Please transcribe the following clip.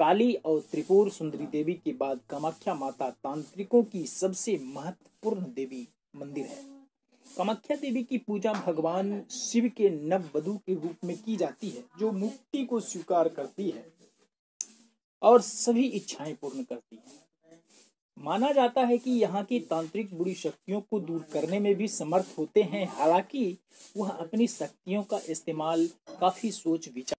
काली और त्रिपुर सुंदरी देवी के बाद कामाख्या माता तांत्रिकों की सबसे महत्वपूर्ण देवी मंदिर है। कामाख्या देवी की पूजा भगवान शिव के नववधु के रूप में की जाती है, जो मुक्ति को स्वीकार करती है और सभी इच्छाएं पूर्ण करती है। माना जाता है कि यहाँ की तांत्रिक बुरी शक्तियों को दूर करने में भी समर्थ होते हैं। हालांकि वह अपनी शक्तियों का इस्तेमाल काफी सोच विचार